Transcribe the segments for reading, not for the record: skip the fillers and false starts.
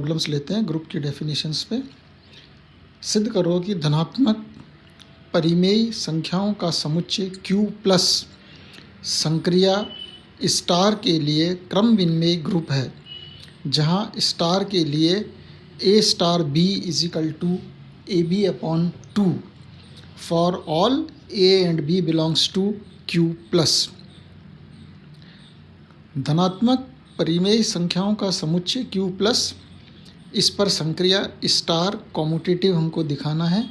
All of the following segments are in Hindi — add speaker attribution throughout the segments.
Speaker 1: प्रॉब्लम्स लेते हैं ग्रुप की डेफिनेशंस पे। सिद्ध करो कि धनात्मक परिमेय संख्याओं का समुच्चय Q प्लस संक्रिया स्टार के लिए क्रम विन्मेय ग्रुप है, जहां स्टार के लिए A star B is equal to AB upon 2 for all A and B belongs to Q plus. धनात्मक परिमेय संख्याओं का समुच्चय Q प्लस, इस पर संक्रिया स्टार कॉम्यूटेटिव हमको दिखाना है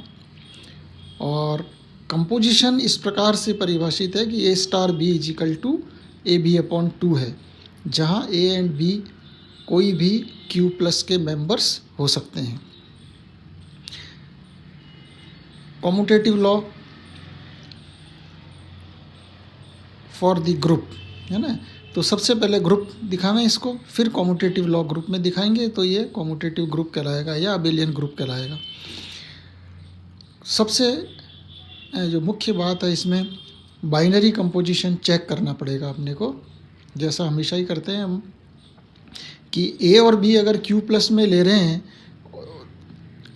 Speaker 1: और कंपोजिशन इस प्रकार से परिभाषित है कि A star B is equal to AB upon 2 है, जहां A एंड B कोई भी Q प्लस के मेंबर्स हो सकते हैं। Commutative law for the group है ना, तो सबसे पहले ग्रुप दिखावें इसको, फिर कॉम्यूटेटिव लॉ ग्रुप में दिखाएंगे तो ये कॉम्यूटेटिव ग्रुप कहलाएगा या अबेलियन ग्रुप कहलाएगा। सबसे जो मुख्य बात है इसमें बाइनरी कंपोजिशन चेक करना पड़ेगा अपने को, जैसा हमेशा ही करते हैं हम कि A और B अगर Q प्लस में ले रहे हैं,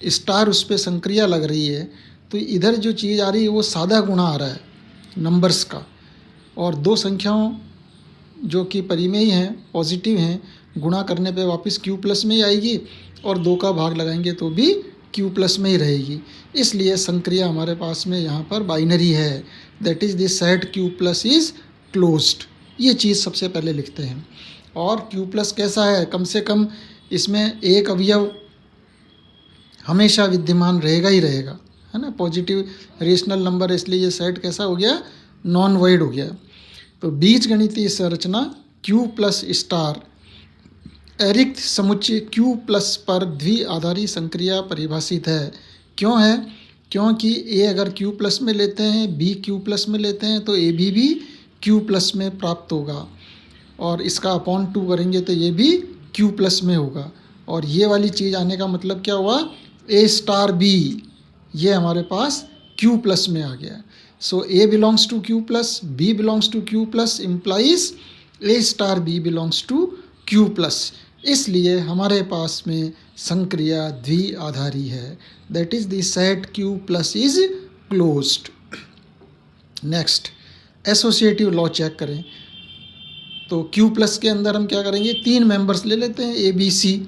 Speaker 1: स्टार उस पर संक्रिया लग रही है, तो इधर जो चीज़ आ रही है वो सादा गुणा आ रहा है नंबर्स का, और दो संख्याओं जो कि परिमेय हैं पॉजिटिव हैं गुणा करने पे वापस Q प्लस में ही आएगी और 2 का भाग लगाएंगे तो भी Q प्लस में ही रहेगी। इसलिए संक्रिया हमारे पास में यहाँ पर बाइनरी है, that is the set Q plus is closed. ये चीज़ सबसे पहले लिखते हैं। और Q प्लस कैसा है, कम से कम इसमें एक अवयव हमेशा विद्यमान रहेगा ही रहेगा, है ना, पॉजिटिव रेशनल नंबर, इसलिए ये सेट कैसा हो गया, नॉन वॉइड हो गया। तो बीजगणितीय संरचना Q प्लस स्टार अरिक्त समुच्चय Q प्लस पर द्विआधारी संक्रिया परिभाषित है। क्यों है, क्योंकि A अगर Q प्लस में लेते हैं, B Q प्लस में लेते हैं, तो AB भी Q प्लस में प्राप्त होगा, और इसका अपॉन 2 करेंगे तो ये भी Q प्लस में होगा। और ये वाली चीज़ आने का मतलब क्या हुआ, A स्टार B ये हमारे पास Q प्लस में आ गया। So A belongs to Q plus, B belongs to Q plus, implies A star B belongs to Q plus. इसलिए हमारे पास में संक्रिया द्विआधारी है, that is the set Q plus is closed. Next associative law check करें तो Q प्लस के अंदर हम क्या करेंगे, 3 मेंबर्स ले लेते हैं A B C,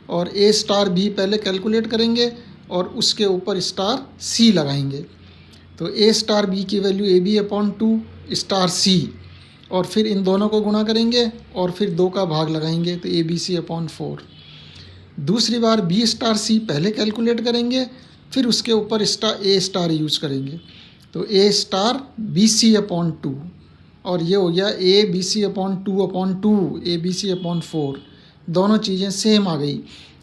Speaker 1: और A स्टार B पहले कैलकुलेट करेंगे और उसके ऊपर स्टार C लगाएंगे। तो A स्टार B की value AB upon 2 star C, और फिर इन दोनों को गुणा करेंगे और फिर 2 का भाग लगाएंगे तो ABC अपॉन 4। दूसरी बार B स्टार C पहले कैलकुलेट करेंगे, फिर उसके ऊपर A स्टार यूज करेंगे, तो A स्टार BC अपॉन 2, और ये हो गया ABC अपॉन 2 ABC अपॉन 4। दोनों चीज़ें सेम आ गई,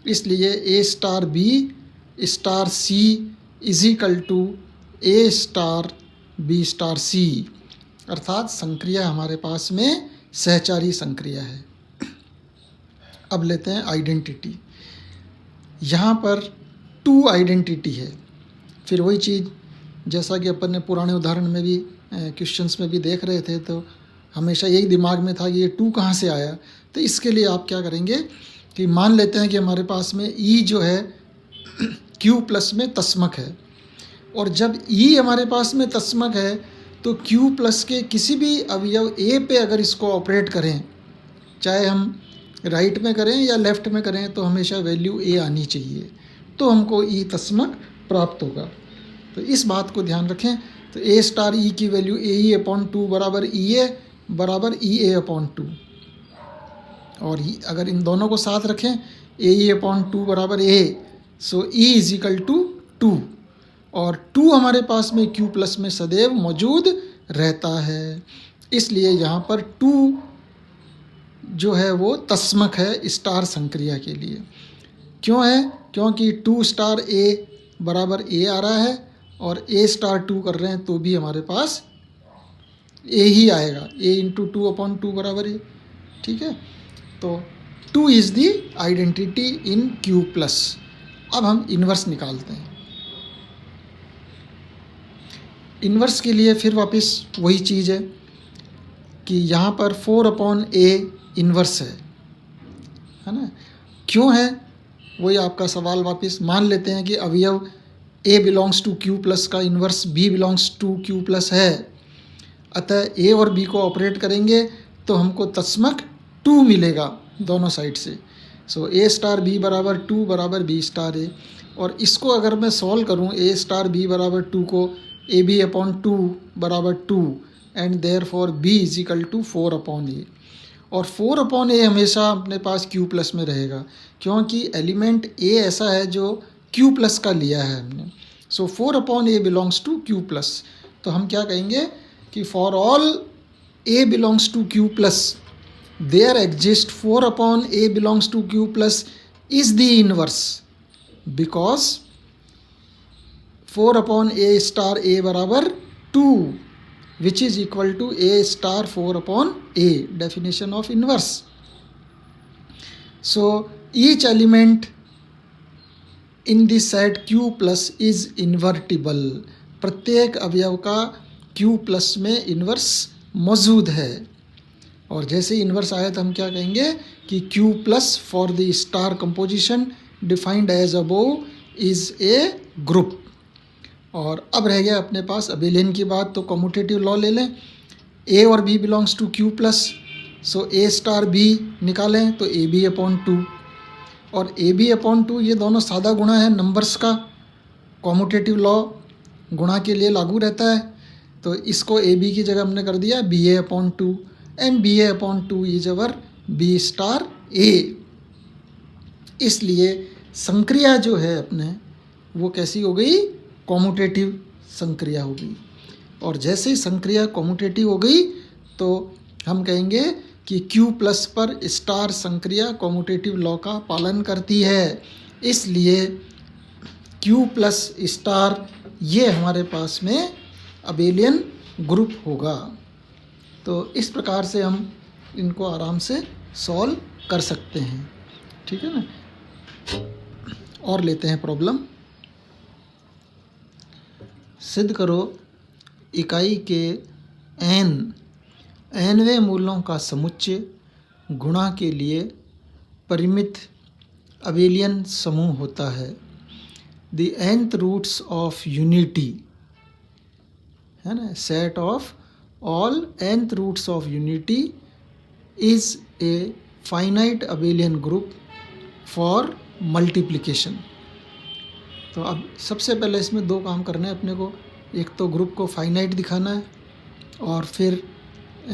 Speaker 1: इसलिए A star B star C is equal to A star B star C, अर्थात संक्रिया हमारे पास में सहचारी संक्रिया है। अब लेते हैं आइडेंटिटी। यहाँ पर 2 आइडेंटिटी है, फिर वही चीज़ जैसा कि अपन ने पुराने उदाहरण में भी क्वेश्चंस में भी देख रहे थे, तो हमेशा यही दिमाग में था कि ये 2 कहाँ से आया। तो इसके लिए आप क्या करेंगे कि मान लेते हैं कि हमारे पास में E जो है Q प्लस में तस्मक है, और जब E हमारे पास में तस्मक है तो Q प्लस के किसी भी अवयव A पे अगर इसको ऑपरेट करें, चाहे हम राइट में करें या लेफ़्ट में करें, तो हमेशा वैल्यू A आनी चाहिए, तो हमको E तस्मक प्राप्त होगा। तो इस बात को ध्यान रखें। तो A स्टार E की वैल्यू AE अपॉन 2 बराबर EA बराबर EA अपॉन 2, और अगर इन दोनों को साथ रखें AE अपॉन 2 बराबर A, so E is equal to 2, और 2 हमारे पास में Q प्लस में सदैव मौजूद रहता है, इसलिए यहाँ पर 2 जो है वो तस्मक है स्टार संक्रिया के लिए। क्यों है, क्योंकि 2 स्टार A बराबर A आ रहा है और A स्टार 2 कर रहे हैं तो भी हमारे पास A ही आएगा, A इंटू 2 अपॉन 2 बराबर A, ठीक है। तो 2 is the identity in Q plus. अब हम इन्वर्स निकालते हैं। इन्वर्स के लिए फिर वापस वही चीज़ है कि यहाँ पर 4 अपॉन A इन्वर्स है ना। क्यों है, वही आपका सवाल वापस मान लेते हैं कि अवयव A belongs to Q plus का inverse B belongs to Q plus है, अतः A और B को ऑपरेट करेंगे तो हमको तस्मक 2 मिलेगा दोनों साइड से। सो A स्टार B बराबर 2 बराबर B स्टार A, और इसको अगर मैं सॉल्व करूँ A स्टार B बराबर 2 को, ए बी अपॉन 2 बराबर 2 and therefore B is equal to 4 upon A, और 4 अपॉन A हमेशा अपने पास Q प्लस में रहेगा क्योंकि एलिमेंट A ऐसा है जो Q प्लस का लिया है हमने। So 4 upon A belongs to Q plus, तो हम क्या कहेंगे कि for all A belongs to Q plus there exist 4 upon A belongs to Q plus is the inverse, because 4 upon A star A बराबर 2 which is equal to A star 4 upon A, definition of inverse. So each element in the set Q plus is invertible, प्रत्येक अवयव का Q प्लस में इन्वर्स मौजूद है, और जैसे इन्वर्स आया तो हम क्या कहेंगे कि Q plus for the star composition defined as above is a group. और अब रह गया अपने पास अबेलियन की बात, तो कम्यूटेटिव लॉ ले लें। A और B belongs to Q plus, so A star B निकालें तो ए बी अपॉन 2, और ए बी अपॉन 2 ये दोनों सादा गुणा है नंबर्स का, कम्यूटेटिव लॉ गुणा के लिए लागू रहता है, तो इसको ए बी की जगह हमने कर दिया B A upon 2 and B A upon 2 is our B star A। इसलिए संक्रिया जो है अपने वो कैसी हो गई, कॉम्यूटेटिव संक्रिया हो गई, और जैसे ही संक्रिया कॉम्यूटेटिव हो गई तो हम कहेंगे कि Q प्लस पर स्टार संक्रिया कॉम्यूटेटिव लॉ का पालन करती है, इसलिए Q प्लस स्टार ये हमारे पास में अबेलियन ग्रुप होगा। तो इस प्रकार से हम इनको आराम से सॉल्व कर सकते हैं, ठीक है ना। और लेते हैं प्रॉब्लम। सिद्ध करो इकाई के nवें मूलों का समुच्चय गुणा के लिए परिमित अबेलियन समूह होता है। The nth roots of unity है ना, set of all nth roots of unity is a finite abelian group for multiplication. तो अब सबसे पहले इसमें दो काम करने हैं अपने को, एक तो ग्रुप को फाइनाइट दिखाना है और फिर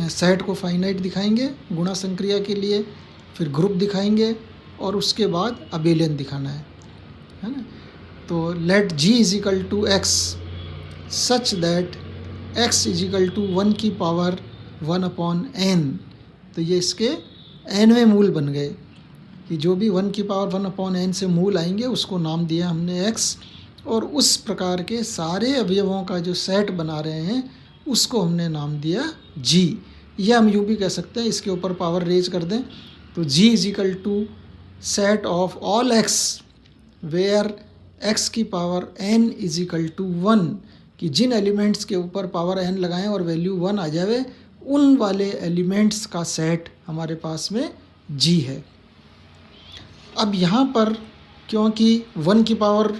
Speaker 1: सेट को फाइनाइट दिखाएंगे गुणा संक्रिया के लिए, फिर ग्रुप दिखाएंगे और उसके बाद अबेलियन दिखाना है ना। तो let G is equal to X such that x is equal to 1 की पावर 1 अपॉन n, तो ये इसके nवें मूल बन गए कि जो भी 1 की पावर 1 अपॉन n से मूल आएंगे उसको नाम दिया हमने x, और उस प्रकार के सारे अवयवों का जो सेट बना रहे हैं उसको हमने नाम दिया G। या हम यूँ भी कह सकते हैं, इसके ऊपर पावर रेज कर दें तो G is equal to set of all x where x की power n is equal to 1, कि जिन एलिमेंट्स के ऊपर पावर n लगाएं और वैल्यू 1 आ जाए उन वाले एलिमेंट्स का सेट हमारे पास में G है। अब यहाँ पर क्योंकि 1 की पावर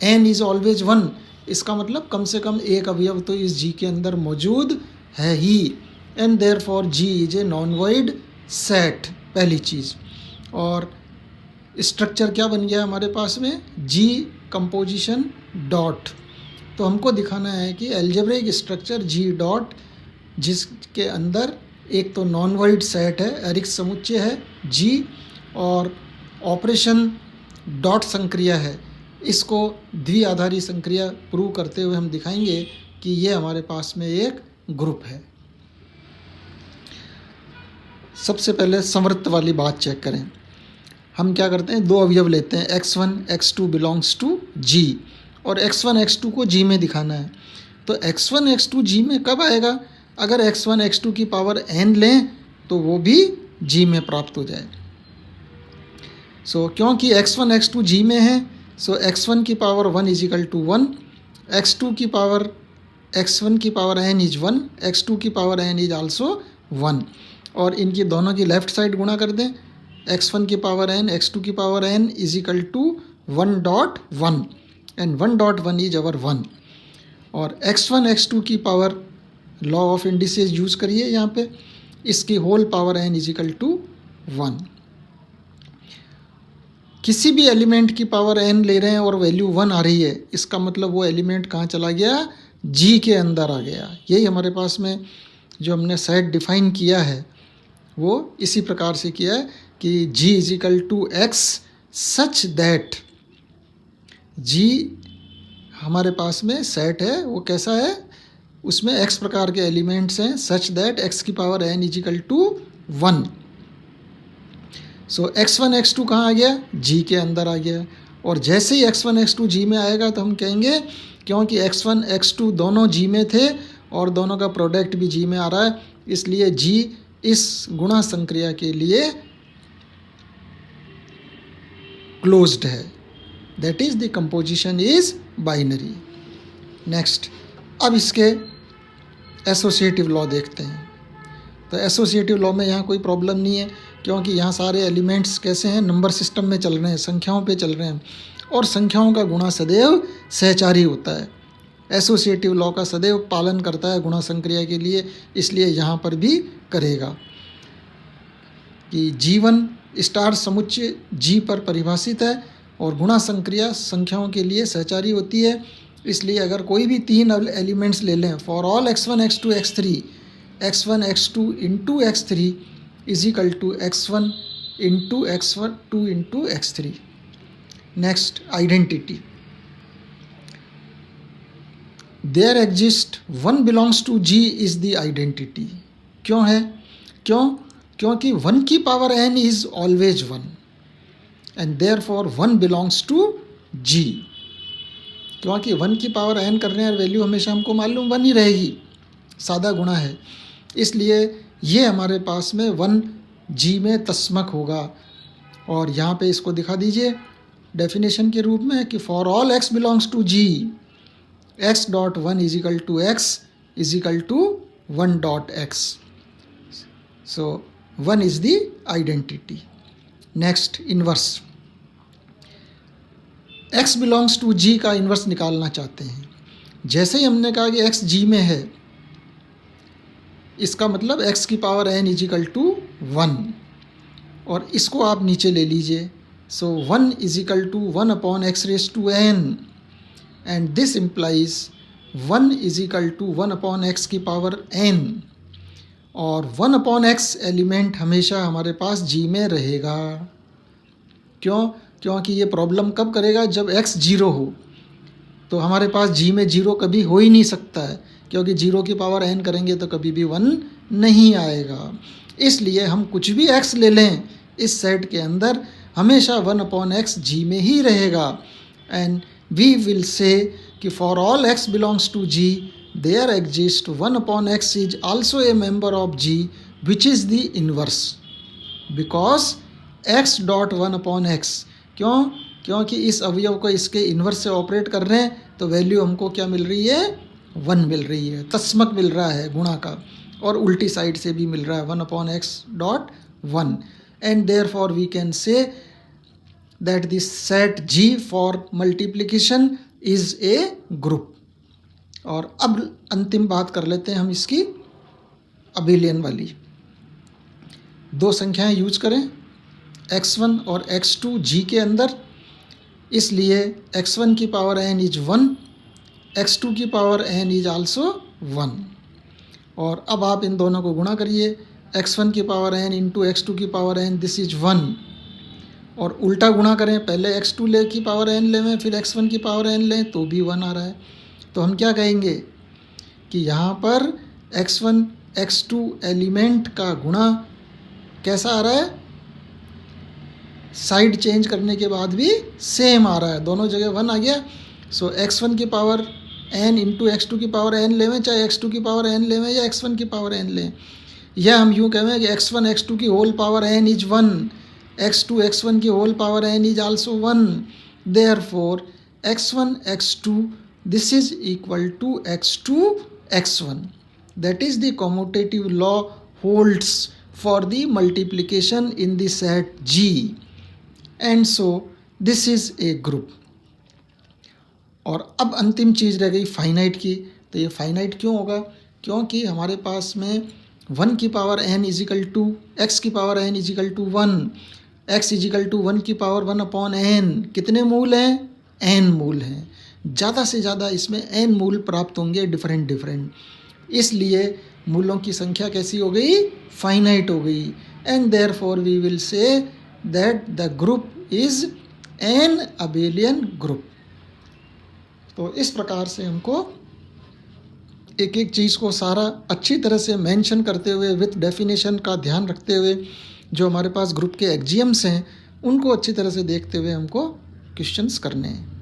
Speaker 1: n इज़ ऑलवेज 1, इसका मतलब कम से कम एक अवयव तो इस G के अंदर मौजूद है ही, and therefore G is a non void set, पहली चीज़। और स्ट्रक्चर क्या बन गया हमारे पास में, G कंपोजिशन डॉट। तो हमको दिखाना है कि एल्जेब्रिक स्ट्रक्चर G डॉट जिसके अंदर एक तो नॉन वॉइड सेट है, एरिक समुच्चय है G, और ऑपरेशन डॉट संक्रिया है, इसको द्विआधारी संक्रिया प्रूव करते हुए हम दिखाएंगे कि ये हमारे पास में एक ग्रुप है। सबसे पहले संवृत्त वाली बात चेक करें। हम क्या करते हैं, दो अवयव लेते हैं, x1 x2 belongs to G, और x1 x2 को G में दिखाना है। तो x1 x2 G में कब आएगा, अगर x1 x2 की पावर n लें तो वो भी G में प्राप्त हो जाए। क्योंकि x1 x2 G में है, x1 की power 1 is equal to 1, x1 की पावर n इज 1, x2 की पावर n इज आल्सो 1, और इनकी दोनों की लेफ़्ट साइड गुणा कर दें x1 की पावर n x2 की power n is equal to 1.1 and 1.1 is our 1। और x1 x2 की power law of indices use करिए यहाँ पे, इसकी whole power n is equal to 1। किसी भी एलिमेंट की पावर n ले रहे हैं और वैल्यू 1 आ रही है, इसका मतलब वो एलिमेंट कहाँ चला गया, g के अंदर आ गया। यही हमारे पास में जो हमने सेट डिफाइन किया है वो इसी प्रकार से किया है कि g is equal to x such that, g हमारे पास में सेट है, वो कैसा है, उसमें x प्रकार के एलिमेंट्स हैं, सच दैट x की power n is equal to 1। So x1 x2 कहाँ आ गया, g के अंदर आ गया। और जैसे ही x1 x2 g में आएगा तो हम कहेंगे क्योंकि x1 x2 दोनों g में थे और दोनों का प्रोडक्ट भी g में आ रहा है, इसलिए g इस गुणा संक्रिया के लिए क्लोज्ड है, that is the composition is binary. Next, अब इसके एसोसिएटिव लॉ देखते हैं। तो एसोसिएटिव लॉ में यहाँ कोई प्रॉब्लम नहीं है क्योंकि यहाँ सारे एलिमेंट्स कैसे हैं, नंबर सिस्टम में चल रहे हैं, संख्याओं पे चल रहे हैं और संख्याओं का गुणा सदैव सहचारी होता है। एसोसिएटिव लॉ का सदैव पालन करता है गुणा संक्रिया के लिए, इसलिए यहाँ पर भी करेगा कि G1 स्टार समुच्चय G पर परिभाषित है और गुणा संक्रिया संख्याओं के लिए सहचारी होती है। इसलिए अगर कोई भी तीन एलिमेंट्स ले लें, for all x1 x2 x3, x1 x2 into x3 is equal to x1 into x2 into x3। Next, identity. There exist one belongs to G is the identity. क्यों है, क्योंकि 1 की power n is always 1 and therefore 1 belongs to G। क्योंकि 1 की पावर n कर रहे हैं, वैल्यू हमेशा हमको मालूम 1 ही रहेगी, सादा गुणा है, इसलिए ये हमारे पास में 1 G में तस्मक होगा। और यहाँ पे इसको दिखा दीजिए डेफिनेशन के रूप में कि for all x belongs to G, x dot 1 is equal to x is equal to 1 dot x। So 1 is the identity. Next, inverse. x belongs to G का इन्वर्स निकालना चाहते हैं। जैसे ही हमने कहा कि x G में है, इसका मतलब x की power n is equal to 1 और इसको आप नीचे ले लीजिए। So 1 is equal to 1 upon x raise to n and this implies 1 is equal to 1 upon x की पावर n और 1 अपॉन x एलिमेंट हमेशा हमारे पास G में रहेगा। क्योंकि ये प्रॉब्लम कब करेगा, जब x 0 हो। तो हमारे पास G में 0 कभी हो ही नहीं सकता है, क्योंकि 0 की पावर n करेंगे तो कभी भी 1 नहीं आएगा। इसलिए हम कुछ भी x ले लें इस सेट के अंदर, हमेशा 1 अपॉन x G में ही रहेगा। And we will say that for all x belongs to G there exist 1 upon x is also a member of G which is the inverse, because x dot 1 upon x। क्योंकि इस अवयव को इसके इन्वर्स से ऑपरेट कर रहे हैं, तो वैल्यू हमको क्या मिल रही है, 1 मिल रही है, तस्मक मिल रहा है गुणा का, और उल्टी साइड से भी मिल रहा है 1 upon x dot 1। And therefore we can say that this set G for multiplication is a group. और अब अंतिम बात कर लेते हैं हम इसकी अबेलियन वाली। दो संख्याएं यूज करें, x1 और x2 G के अंदर, इसलिए x1 की पावर n इज 1, x2 की पावर n इज आल्सो 1। और अब आप इन दोनों को गुणा करिए, x1 की पावर n इंटू x2 की पावर n, दिस इज 1। और उल्टा गुणा करें, पहले x2 ले की पावर n लें, फिर x1 की पावर n लें, तो भी 1 आ रहा है। तो हम क्या कहेंगे कि यहाँ पर x1 x2 एलिमेंट का गुणा कैसा आ रहा है, साइड चेंज करने के बाद भी सेम आ रहा है, दोनों जगह 1 आ गया। सो x1 की पावर n इंटू x2 की पावर n लेवें, चाहे x2 की पावर n लेवें या x1 की पावर n लें, या हम यूँ कहें कि x1 x2 की whole power n is 1, x2 x1 की whole power n is also 1। Therefore x1 x2 this is equal to x2 x1, that is the commutative law holds for the multiplication in the set G, and so this is a group. और अब अंतिम चीज़ रह गई फाइनाइट की। तो ये फाइनाइट क्यों होगा? क्योंकि हमारे पास में 1 की power n equal to X की power n equal to 1, x equal to 1 की पावर 1/n, कितने मूल हैं? n मूल हैं। ज़्यादा से ज़्यादा इसमें n मूल प्राप्त होंगे डिफरेंट, इसलिए मूलों की संख्या कैसी हो गई? फाइनाइट हो गई। And therefore we will say that the group is an abelian group. तो इस प्रकार से हमको एक एक चीज़ को सारा अच्छी तरह से मेंशन करते हुए विथ डेफिनेशन का ध्यान रखते हुए जो हमारे पास ग्रुप के एक्जियम्स हैं उनको अच्छी तरह से देखते हुए हमको क्वेश्चंस करने हैं।